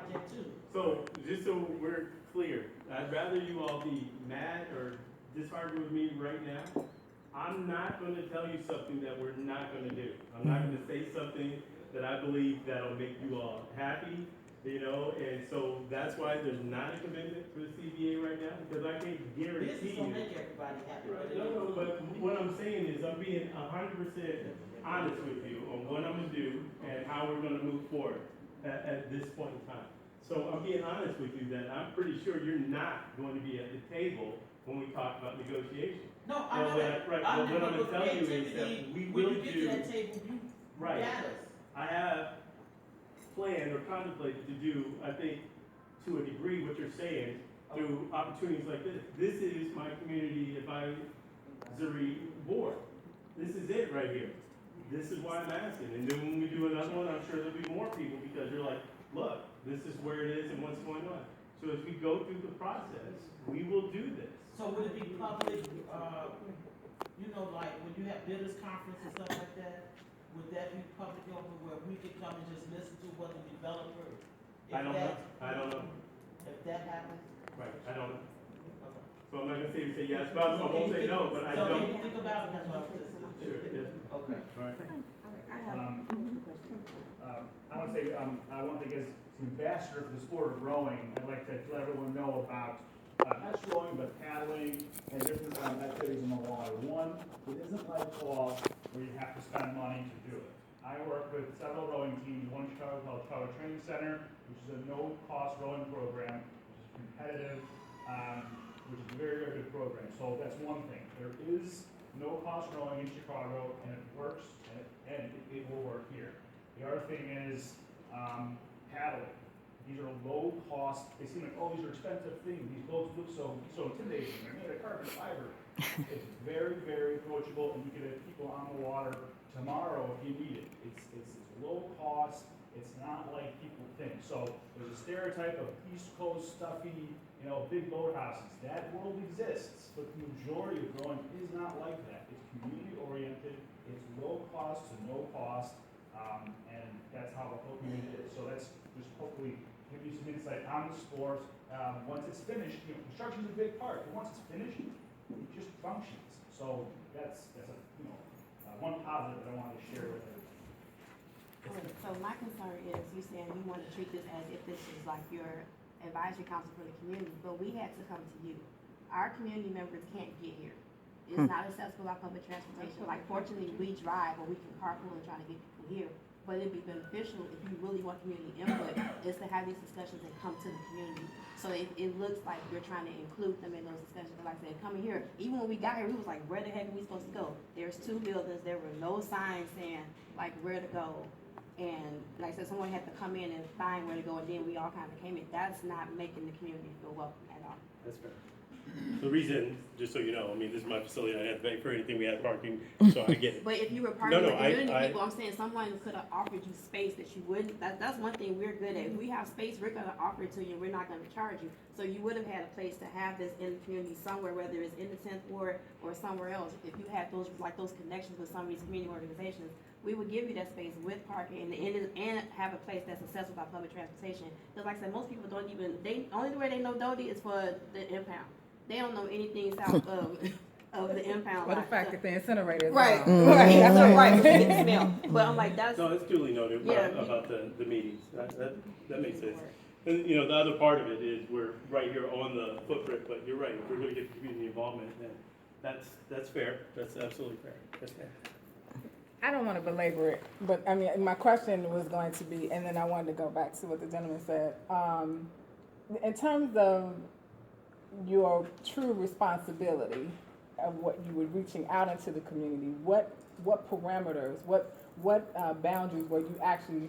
project too. So, just so we're clear, I'd rather you all be mad or disheartened with me right now. I'm not gonna tell you something that we're not gonna do. I'm not gonna say something that I believe that'll make you all happy, you know, and so that's why there's not a commitment for the CBA right now, because I can't guarantee Business you. don't make everybody happy, but it No, don't. but what I'm saying is I'm being 100% honest with you on what I'm gonna do and how we're gonna move forward at this point in time. So I'm being honest with you that I'm pretty sure you're not going to be at the table when we talk about negotiation. No, I know Well, that. right, I well, know, what I'm but gonna tell you is that creativity, we when will you get to do, that table, you right. got us. I have planned or contemplated to do, I think, to a degree, what you're saying, through opportunities like this. This is my community advisory board. This is it right here. This is why I'm asking. And then when we do another one, I'm sure there'll be more people because you're like, look, this is where it is and what's going on. So as we go through the process, we will do this. So would it be public, you know, like when you have bidders conference and stuff like that? Would that be public open where we could come and just listen to what the developer? I don't know. If that happens? Right, I don't know. Okay. So I'm not gonna say yes, but I won't say no, but I So can don't. you think about it? That's what I'm just. Sure, yes. Okay. All right. I want to say, I want to, as ambassador for the sport of rowing, I'd like to let everyone know about not just rowing, but paddling and different activities in the water. One, it isn't like golf where you have to spend money to do it. I work with several rowing teams, one in Chicago called Chicago Training Center, which is a no-cost rowing program, which is competitive, which is a very, very good program. So that's one thing. There is no cost rowing in Chicago, and it works, and it will work here. The other thing is paddling. These are low cost. They seem like, oh, these are expensive things. These boats look so intimidating. They're made of carbon fiber. It's very, very approachable, and you can have people on the water tomorrow if you need it. It's low cost. It's not like people think. So there's a stereotype of East Coast stuffy, big boathouses. That world exists, but the majority of rowing is not like that. It's community oriented. It's low cost to no cost. And that's how the whole community is. So that's just hopefully give you some insight on the sport. Once it's finished, construction is a big part, but once it's finished, it just functions. So that's one positive that I wanted to share with everybody. So my concern is you saying you want to treat this as if this is like your advisory council for the community, but we had to come to you. Our community members can't get here. It's not accessible by public transportation. Like fortunately we drive or we can carpool and try to get people here. But it'd be beneficial if you really want community input is to have these discussions and come to the community. So it looks like you're trying to include them in those discussions. Like I said, coming here, even when we got here, we was like, where the heck are we supposed to go? There's 2 buildings. There were no signs saying like where to go. And like I said, someone had to come in and find where to go, and then we all kind of came in. That's not making the community feel welcome at all. That's fair. The reason, just so you know, I mean, this is my facility, I had to pay for anything, we had parking, so I get it. But if you were partnering No, with community I- people, I'm saying someone could have offered you space that you wouldn't. That's one thing we're good at. If we have space, we're gonna offer it to you, and we're not gonna charge you. So you would have had a place to have this in the community somewhere, whether it's in the 10th ward or somewhere else. If you had those connections with some of these community organizations, we would give you that space with parking and have a place that's accessible by public transportation. Because like I said, most people don't even, only the way they know Dodie is for the impound. They don't know anything south of the impound. Well, the lot. fact that the incinerator is Right, gone. right, that's what, right, because you can smell. But I'm like, that's. No, it's duly noted Yeah. about the meetings, that makes sense. And, the other part of it is we're right here on the footprint, but you're right, if we're gonna get community involvement, then that's fair, that's absolutely fair, that's fair. I don't want to belabor it, but I mean, my question was going to be, and then I wanted to go back to what the gentleman said. In terms of your true responsibility of what you were reaching out into the community, what parameters, what boundaries were you actually,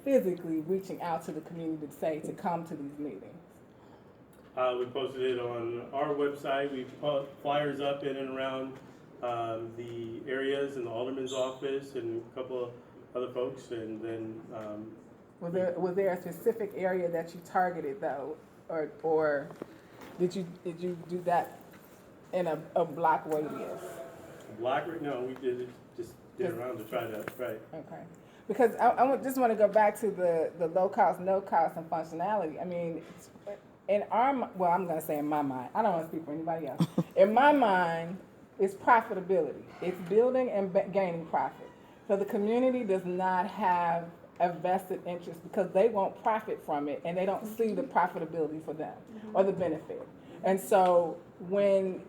physically reaching out to the community to say to come to these meetings? We posted it on our website, we put flyers up in and around the areas in the alderman's office and a couple of other folks, and then Was there a specific area that you targeted though, or did you do that in a block radius? no, we did it, just did around to try to, right. Okay, Because just want to go back to the low cost, no cost, and functionality. I mean, in well, I'm going to say in my mind. I don't want to speak for anybody else. In my mind, it's profitability. It's building and gaining profit. So the community does not have a vested interest because they won't profit from it and they don't see the profitability for them or the benefit. And so when,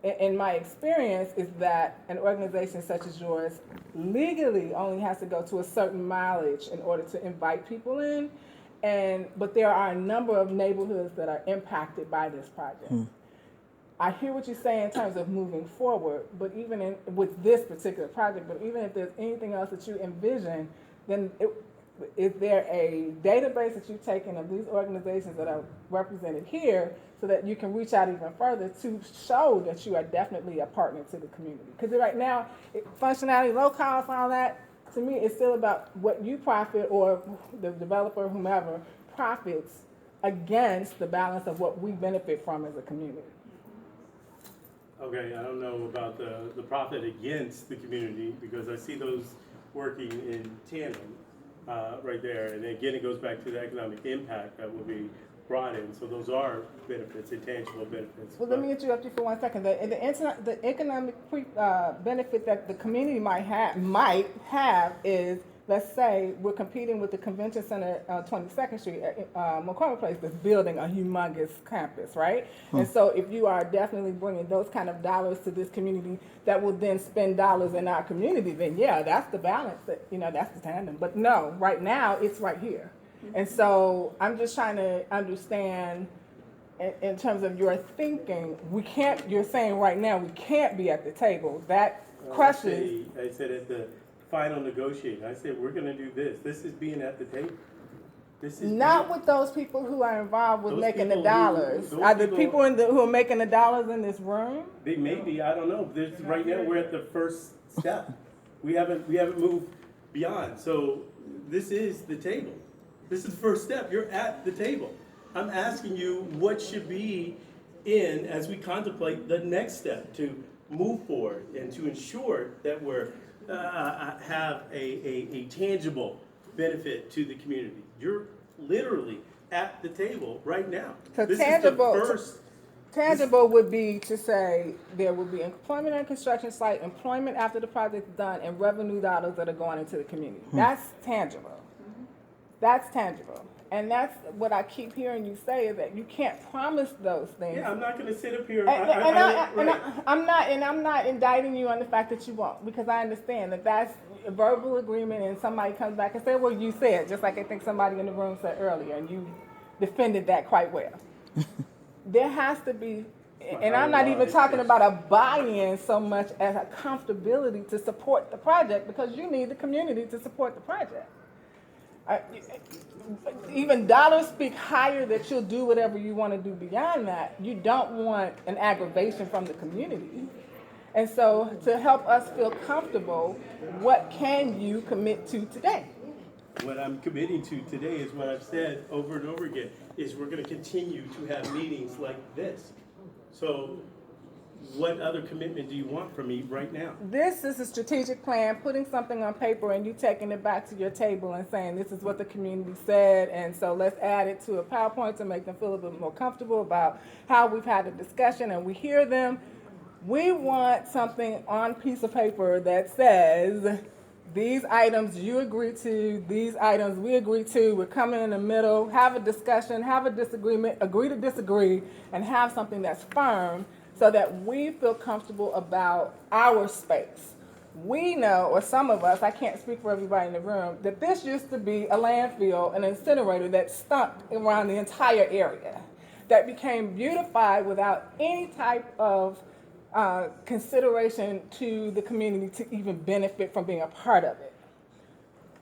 in my experience, is that an organization such as yours legally only has to go to a certain mileage in order to invite people in, but there are a number of neighborhoods that are impacted by this project. I hear what you're saying in terms of moving forward, but even with this particular project, but even if there's anything else that you envision, then is there a database that you've taken of these organizations that are represented here so that you can reach out even further to show that you are definitely a partner to the community? Because right now, functionality, low cost, all that, to me, it's still about what you profit or the developer, whomever, profits against the balance of what we benefit from as a community. Okay, I don't know about the profit against the community because I see those working in tandem right there. And again, it goes back to the economic impact that will be brought in. So those are benefits, intangible benefits. Well, let me interrupt you for 1 second. The economic benefit that the community might have is, let's say we're competing with the convention center on 22nd Street at McCormick Place that's building a humongous campus, right? And so if you are definitely bringing those kind of dollars to this community that will then spend dollars in our community, then yeah, that's the balance, that's the tandem. But no, right now it's right here. And so I'm just trying to understand in terms of your thinking, you're saying right now we can't be at the table. That crushes. I said at the final negotiating, I said, we're gonna do this. This is being at the table. This is not with those people who are involved with making the dollars. Are the people who are making the dollars in this room? They may be, I don't know. Right now, we're at the first step. We haven't moved beyond. So this is the table. This is the first step. You're at the table. I'm asking you what should be in as we contemplate the next step to move forward and to ensure that we're have a tangible benefit to the community. You're literally at the table right now. So this tangible, is the first. Tangible would be to say there will be employment on construction site, employment after the project's done, and revenue dollars that are going into the community. That's tangible. That's tangible. And that's what I keep hearing you say, is that you can't promise those things. Yeah, I'm not going to sit up here. I'm not indicting you on the fact that you won't, because I understand that that's a verbal agreement, and somebody comes back and says, "Well, you said," just like I think somebody in the room said earlier, and you defended that quite well. There has to be, and I'm not even talking about a buy-in so much as a comfortability to support the project, because you need the community to support the project. Even dollars speak higher that you'll do whatever you want to do beyond that. You don't want an aggravation from the community. And so to help us feel comfortable, what can you commit to today? What I'm committing to today is what I've said over and over again, is we're going to continue to have meetings like this. So what other commitment do you want from me right now? This is a strategic plan, putting something on paper and you taking it back to your table and saying, this is what the community said, and so let's add it to a PowerPoint to make them feel a bit more comfortable about how we've had a discussion and we hear them. We want something on piece of paper that says, these items you agree to, these items we agree to, we're coming in the middle, have a discussion, have a disagreement, agree to disagree, and have something that's firm, so that we feel comfortable about our space. We know, or some of us, I can't speak for everybody in the room, that this used to be a landfill, an incinerator that stunk around the entire area, that became beautified without any type of consideration to the community to even benefit from being a part of it.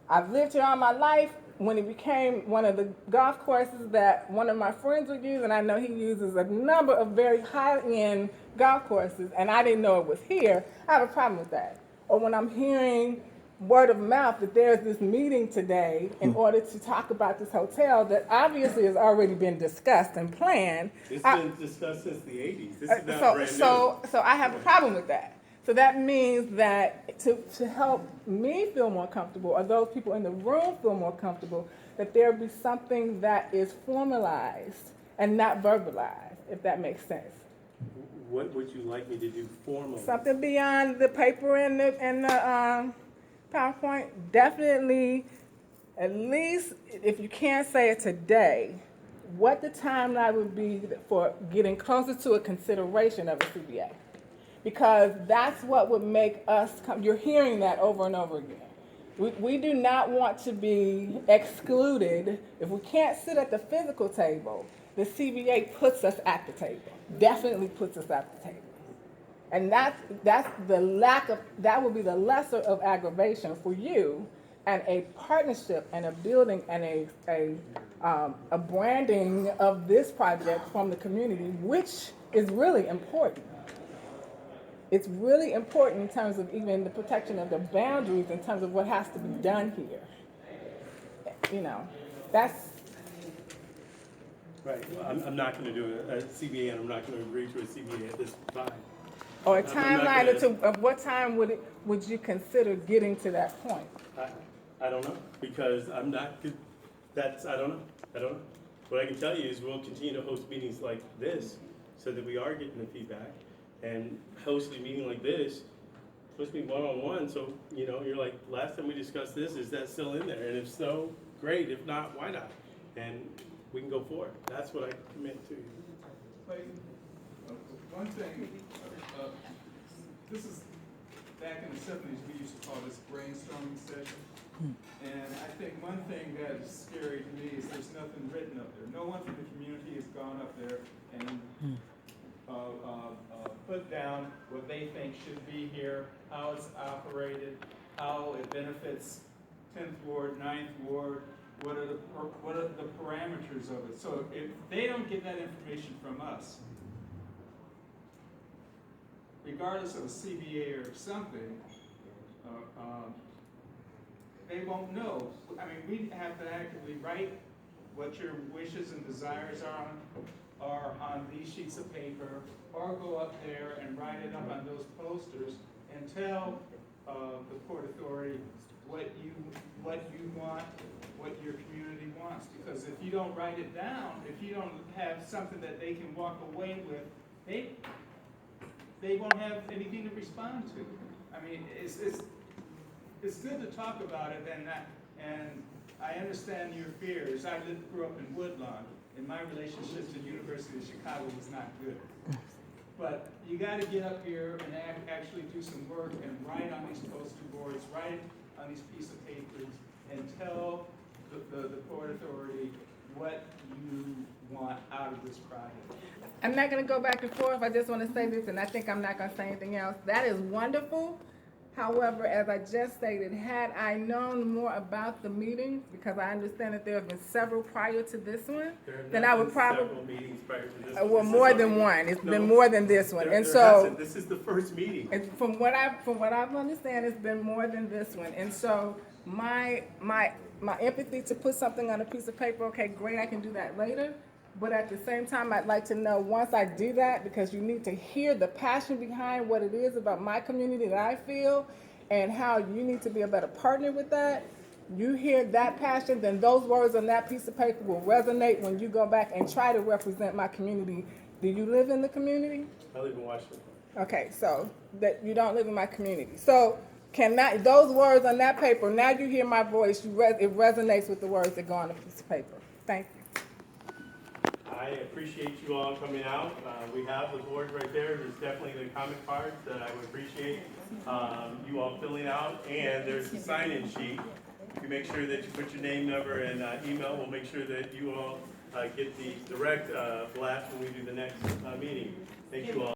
I've lived here all my life. When it became one of the golf courses that one of my friends would use, and I know he uses a number of very high-end golf courses, and I didn't know it was here, I have a problem with that. Or when I'm hearing word of mouth that there's this meeting today in order to talk about this hotel that obviously has already been discussed and planned. It's been discussed since the 80s. This is not brand new. So I have a problem with that. So that means that to help me feel more comfortable, or those people in the room feel more comfortable, that there be something that is formalized and not verbalized, if that makes sense. What would you like me to do formally? Something beyond the paper and the PowerPoint. Definitely, at least if you can't say it today, what the timeline would be for getting closer to a consideration of a CBA. Because that's what would make us come. You're hearing that over and over again. We do not want to be excluded. If we can't sit at the physical table, the CBA puts us at the table. Definitely puts us at the table. And that's the lack of, that would be the lesser of aggravation for you, and a partnership and a building and a branding of this project from the community, which is really important. It's really important in terms of even the protection of the boundaries in terms of what has to be done here. You know, that's. Right, well, I'm not gonna do a CBA, and I'm not gonna agree to a CBA at this time. Or a I'm not timeline gonna- of what time would you consider getting to that point? I don't know, because I'm not good, I don't know. What I can tell you is we'll continue to host meetings like this, so that we are getting the feedback, and host a meeting like this, supposed to be one-on-one, so, you know, you're like, last time we discussed this, is that still in there? And if so, great, if not, why not? And we can go forward, that's what I commit to. Clayton, one thing, this is, back in the 70s, we used to call this brainstorming session. And I think one thing that is scary to me is there's nothing written up there. No one from the community has gone up there and put down what they think should be here, how it's operated, how it benefits 10th Ward, 9th Ward, what are the parameters of it. So if they don't get that information from us, regardless of a CBA or something, they won't know. I mean, we have to actively write what your wishes and desires are on these sheets of paper, or go up there and write it up on those posters and tell the Port Authority what you want, what your community wants. Because if you don't write it down, if you don't have something that they can walk away with, they won't have anything to respond to. I mean, it's good to talk about it, and I understand your fears. I grew up in Woodlawn, and my relationship to the University of Chicago was not good. But you got to get up here and actually do some work and write on these poster boards, write on these pieces of papers, and tell the Port Authority what you want out of this project. I'm not going to go back and forth. I just want to say this, and I think I'm not going to say anything else. That is wonderful. However, as I just stated, had I known more about the meetings, because I understand that there have been several prior to this one, then I would probably. Several meetings prior to this. Well, more than one. It's been more than this one, and There so. hasn't. This is the first meeting. And from what I've understand, it's been more than this one. And so my empathy to put something on a piece of paper, okay, great, I can do that later. But at the same time, I'd like to know, once I do that, because you need to hear the passion behind what it is about my community that I feel, and how you need to be a better partner with that. You hear that passion, then those words on that piece of paper will resonate when you go back and try to represent my community. Do you live in the community? I live in Washington. Okay, so that you don't live in my community. So those words on that paper, now you hear my voice, it resonates with the words that go on the piece of paper. Thank you. I appreciate you all coming out. We have the board right there. There's definitely the comment cards that I would appreciate you all filling out. And there's the sign-in sheet. You make sure that you put your name, number, and email. We'll make sure that you all get the direct blast when we do the next meeting. Thank you all.